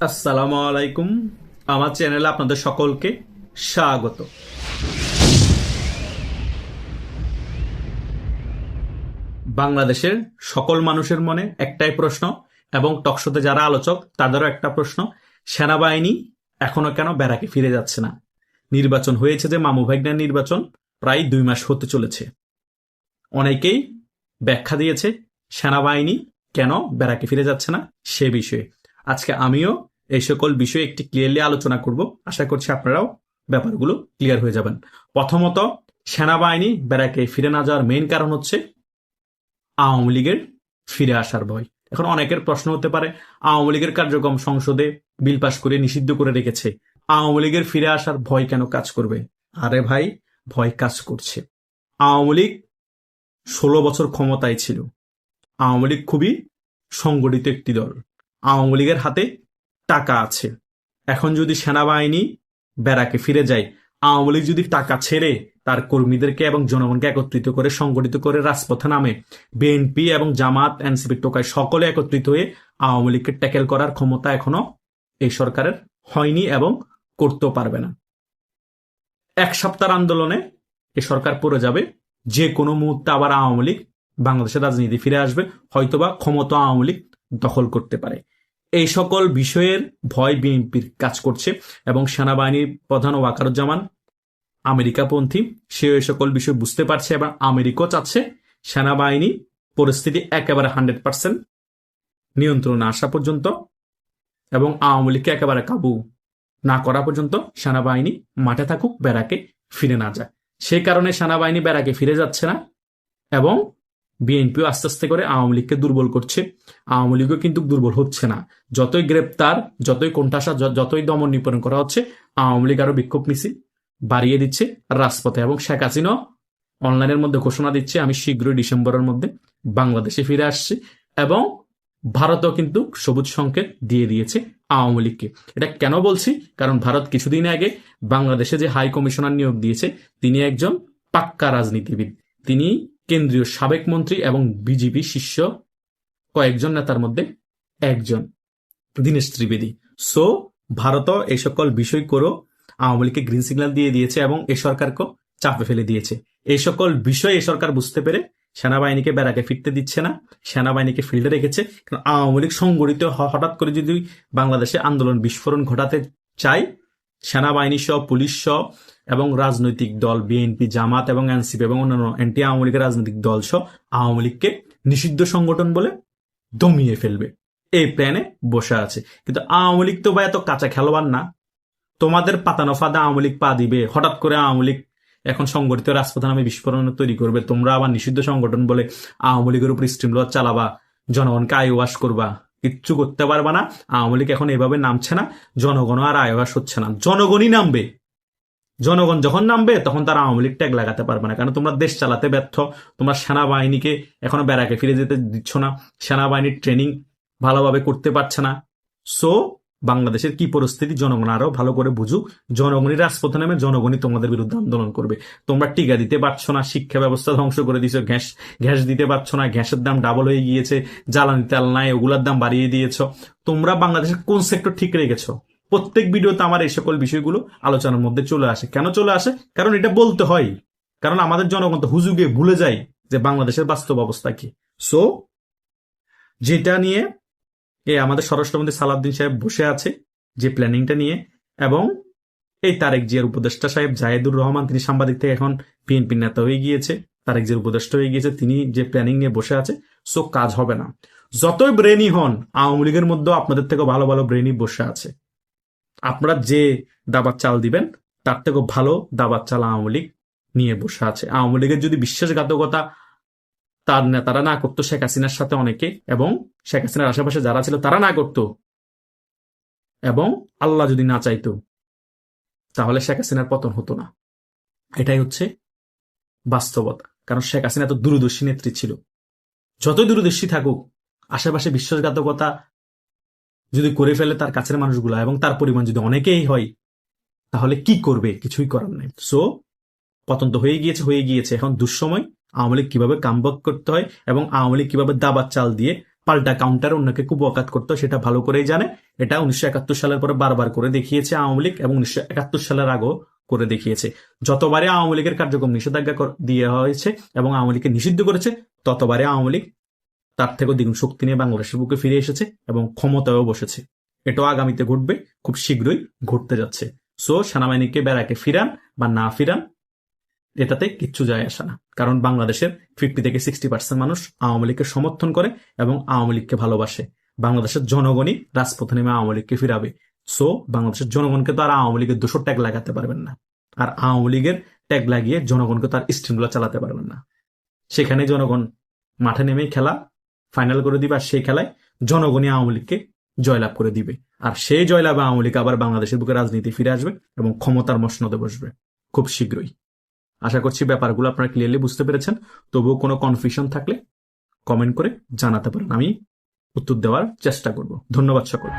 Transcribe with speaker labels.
Speaker 1: আসসালামু আলাইকুম। আমার চ্যানেলে আপনাদের সকলকে স্বাগত। বাংলাদেশের সকল মানুষের মনে একটাই প্রশ্ন, এবং টকশোতে যারা আলোচক তাদেরও একটা প্রশ্ন: সেনাবাহিনী এখনো কেন ব্যারাকে ফিরে যাচ্ছে না? নির্বাচন হয়েছে, যে মামু ভাগ্নের নির্বাচন প্রায় 2 মাস হতে চলেছে। অনেকেই ব্যাখ্যা দিয়েছে সেনাবাহিনী কেন ব্যারাকে ফিরে যাচ্ছে না সে বিষয়ে। আজকে আমিও এই সকল বিষয়ে একটি ক্লিয়ারলি আলোচনা করব। আশা করছি আপনারাও ব্যাপারগুলো ক্লিয়ার হয়ে যাবেন। প্রথমত, সেনাবাহিনী ব্যারাকে ফিরে না যাওয়ার মেইন কারণ হচ্ছে আওয়ামী লীগের ফিরে আসার ভয়। এখন অনেকের প্রশ্ন হতে পারে, আওয়ামী লীগের কার্যক্রম সংসদে বিল পাস করে নিষিদ্ধ করে রেখেছে, আওয়ামী লীগের ফিরে আসার ভয় কেন কাজ করবে? আরে ভাই, ভয় কাজ করছে। আওয়ামী লীগ 16 বছর ক্ষমতায় ছিল। আওয়ামী লীগ খুবই সংগঠিত একটি দল। আওয়ামী লীগের হাতে টাকা আছে। এখন যদি সেনাবাহিনী ব্যারাকে ফিরে যায়, আওয়ামী লীগ যদি টাকা ছেড়ে তার কর্মীদেরকে এবং জনগণকে একত্রিত করে সংগঠিত করে রাজপথে নামে, বিএনপি এবং জামাত, এনসিপি, টোকাই সকলে একত্রিত হয়ে আওয়ামী লীগকে ট্যাকেল করার ক্ষমতা এখনো এই সরকারের হয়নি এবং করতেও পারবে না। 1 সপ্তাহ আন্দোলনে এই সরকার পড়ে যাবে। যে কোনো মুহূর্তে আবার আওয়ামী লীগ বাংলাদেশের রাজনীতি ফিরে আসবে, হয়তোবা ক্ষমতা আওয়ামী লীগ দখল করতে পারে। এই সকল বিষয়ের ভয় বিএনপির কাজ করছে, এবং সেনাবাহিনীর প্রধান ওয়াকারুজ্জামান আমেরিকাপন্থী, সে এই সকল বিষয় বুঝতে পারছে এবং আমেরিকাও চাচ্ছে সেনাবাহিনী পরিস্থিতি একেবারে 100% নিয়ন্ত্রণে আসা পর্যন্ত এবং আওয়ামী লীগকে একেবারে কাবু না করা পর্যন্ত সেনাবাহিনী মাঠে থাকুক, ব্যারাকে ফিরে না যায়। সেই কারণে সেনাবাহিনী ব্যারাকে ফিরে যাচ্ছে না, এবং বিএনপিও আস্তে আস্তে করে আওয়ামী লীগকে দুর্বল করছে। আওয়ামী লীগও কিন্তু দুর্বল হচ্ছে না। যতই গ্রেপ্তার, যতই কোণঠাসা, যতই দমন নিপীড়ন করা হচ্ছে, আওয়ামী লীগ আরো বিক্ষোভ মিছিল বাড়িয়ে দিচ্ছে রাজপথে। এবং শেখ হাসিনা অনলাইনের মধ্যে ঘোষণা দিচ্ছে, আমি শীঘ্রই ডিসেম্বরের মধ্যে বাংলাদেশে ফিরে আসছি। এবং ভারতও কিন্তু সবুজ সংকেত দিয়ে দিয়েছে আওয়ামী লীগকে। এটা কেন বলছি? কারণ ভারত কিছুদিন আগে বাংলাদেশে যে হাই কমিশনার নিয়োগ দিয়েছে, তিনি একজন পাক্কা রাজনীতিবিদ। তিনি কেন্দ্রীয় সাবেক মন্ত্রী এবং বিজেপি শীর্ষ কয়েকজন নেতার মধ্যে একজন, দীনেশ ত্রিবেদী। সো ভারতও এই সকল বিষয় করেও আওয়ামী লীগকে গ্রিন সিগন্যাল দিয়ে দিয়েছে এবং এই সরকারকে চাপে ফেলে দিয়েছে। এই সকল বিষয় এই সরকার বুঝতে পেরে সেনাবাহিনীকে ব্যারাকে ফিরতে দিচ্ছে না, সেনাবাহিনীকে ফিল্ডে রেখেছে। কারণ আওয়ামী লীগ সংগঠিত হঠাৎ করে যদি বাংলাদেশে আন্দোলন বিস্ফোরণ ঘটাতে চায়, সেনাবাহিনী সহ, পুলিশ সহ এবং রাজনৈতিক দল বিএনপি, জামাত এবং এনসিপি এবং অন্যান্য এন্টি আওয়ামী লীগের রাজনৈতিক দল সহ আওয়ামী লীগকে নিষিদ্ধ সংগঠন বলে দমিয়ে ফেলবে, এই প্ল্যানে বসে আছে। কিন্তু আওয়ামী লীগ তো ভাই এত কাঁচা খেলোয়াড় না। তোমাদের পাতানো ফাঁদা আওয়ামী লীগ পা দিবে। হঠাৎ করে আওয়ামী লীগ এখন সংগঠিত রাজপথে নামে বিস্ফোরণ তৈরি করবে, তোমরা আবার নিষিদ্ধ সংগঠন বলে আওয়ামী লীগের উপর স্টিমরোলার চালাবা, জনগণকে আইওয়াশ করবা, কিচ্ছু করতে পারবা না। আওয়ামী লীগ এখন এভাবে নামছে না, জনগণ আর আইওয়াশ হচ্ছে না, জনগণই নামবে। জনগণ যখন নামবে তখন তারা আওয়ামী লীগ ট্যাগ লাগাতে পারবে না, কারণ তোমরা দেশ চালাতে ব্যর্থ। তোমরা সেনাবাহিনীকে এখনো ব্যারাকে ফিরে যেতে দিচ্ছ না, সেনাবাহিনীর ট্রেনিং ভালোভাবে করতে পারছে না। সো বাংলাদেশের কি পরিস্থিতি জনগণ আরো ভালো করে বুঝুক। জনগণই রাজপথে নেমে জনগণই তোমাদের বিরুদ্ধে আন্দোলন করবে। তোমরা টিকা দিতে পারছো না, শিক্ষা ব্যবস্থা ধ্বংস করে দিয়েছো, গ্যাস দিতে পারছো না, গ্যাসের দাম ডাবল হয়ে গিয়েছে, জ্বালানি তেল নাই, ওগুলার দাম বাড়িয়ে দিয়েছো। তোমরা বাংলাদেশের কোন সেক্টর ঠিক রেখেছো? প্রত্যেক ভিডিওতে আমার এই সকল বিষয়গুলো আলোচনার মধ্যে চলে আসে। কেন চলে আসে? কারণ এটা বলতে হয়, কারণ আমাদের জনগণ তো হুজুগে ভুলে যায় যে বাংলাদেশের বাস্তব অবস্থা কি। সো যেটা নিয়ে আমাদের স্বরাষ্ট্রমন্ত্রী সালাউদ্দিন সাহেব বসে আছে, যে প্ল্যানিংটা নিয়ে, এবং এই তারেক জিয়ার উপদেষ্টা সাহেব জায়েদুর রহমান, তিনি সাংবাদিক থেকে এখন বিএনপির নেতা হয়ে গিয়েছে, তারেক জিয়ার উপদেষ্টা হয়ে গিয়েছে, তিনি যে প্ল্যানিং নিয়ে বসে আছে, সো কাজ হবে না। যতই ব্রেনই হন, আওয়ামী লীগের মধ্যেও আপনাদের থেকে ভালো ভালো ব্রেনই বসে আছে। আপনারা যে দাবার চাল দিবেন তার থেকেও ভালো দাবার চাল আওয়ামী লীগ নিয়ে বসে আছে। আওয়ামী লীগের যদি বিশ্বাসঘাতকতা তার নেতারা না করতো, শেখ হাসিনার সাথে অনেকে এবং শেখ হাসিনার আশেপাশে যারা ছিল তারা না করতো, এবং আল্লাহ যদি না চাইতো, তাহলে শেখ হাসিনার পতন হতো না। এটাই হচ্ছে বাস্তবতা। কারণ শেখ হাসিনা তো দূরদর্শী নেত্রী ছিল। যতই দূরদর্শী থাকুক, আশেপাশে বিশ্বাসঘাতকতা যদি করে ফেলে তার কাছের মানুষগুলা, এবং তার পরিমাণ যদি অনেকেই হয়, তাহলে কি করবে? কিছুই করার নেই। সো পতন তো হয়ে গিয়েছে। এখন দুঃসময় আওয়ামী লীগ কিভাবে কামব্যাক করতে হয় এবং আওয়ামী লীগ কিভাবে দাবার চাল দিয়ে পাল্টা কাউন্টার অন্যকে কুপকাত করতো সেটা ভালো করেই জানে। এটা 1971 সালের পরে বারবার করে দেখিয়েছে আওয়ামী লীগ, এবং 1971 সালের আগেও করে দেখিয়েছে। যতবারে আওয়ামী লীগের কার্যক্রম নিষেধাজ্ঞা দেওয়া হয়েছে এবং আওয়ামী লীগকে নিষিদ্ধ করেছে, ততবারে আওয়ামী লীগ তার থেকেও দ্বিগুণ শক্তি নিয়ে বাংলাদেশের বুকে ফিরে এসেছে এবং ক্ষমতায়ও বসেছে। এটাও আগামীতে ঘটবে, খুব শীঘ্রই ঘটতে যাচ্ছে। সো সেনাবাহিনীকে ব্যারাকে ফিরান বা না ফিরান, এটাতে কিচ্ছু যায় আসে না, কারণ বাংলাদেশের 50 থেকে 60% মানুষ আওয়ামী লীগকে সমর্থন করে এবং আওয়ামী লীগকে ভালোবাসে। বাংলাদেশের জনগণই রাজপথে নেমে আওয়ামী লীগকে ফিরাবে। সো বাংলাদেশের জনগণকে তো আর আওয়ামী লীগের 200 ট্যাগ লাগাতে পারবেন না, আর আওয়ামী লীগের ট্যাগ লাগিয়ে জনগণকে তার স্ট্রিমগুলো চালাতে পারবেন না। সেখানে জনগণ মাঠে নেমেই খেলা ফাইনাল করে দিবে, আর সেই খেলায় জনগণই আওয়ামী লীগকে জয়লাভ করে দিবে। আর সেই জয়লাভে আওয়ামী লীগ আবার বাংলাদেশের বুকে রাজনীতি ফিরে আসবে এবং ক্ষমতার মসনদে বসবে খুব শীঘ্রই। আশা করছি ব্যাপারগুলো আপনারা ক্লিয়ারলি বুঝতে পেরেছেন। তবুও কোনো কনফিউশন থাকলে কমেন্ট করে জানাতে পারেন, আমি উত্তর দেওয়ার চেষ্টা করব। ধন্যবাদ সকল।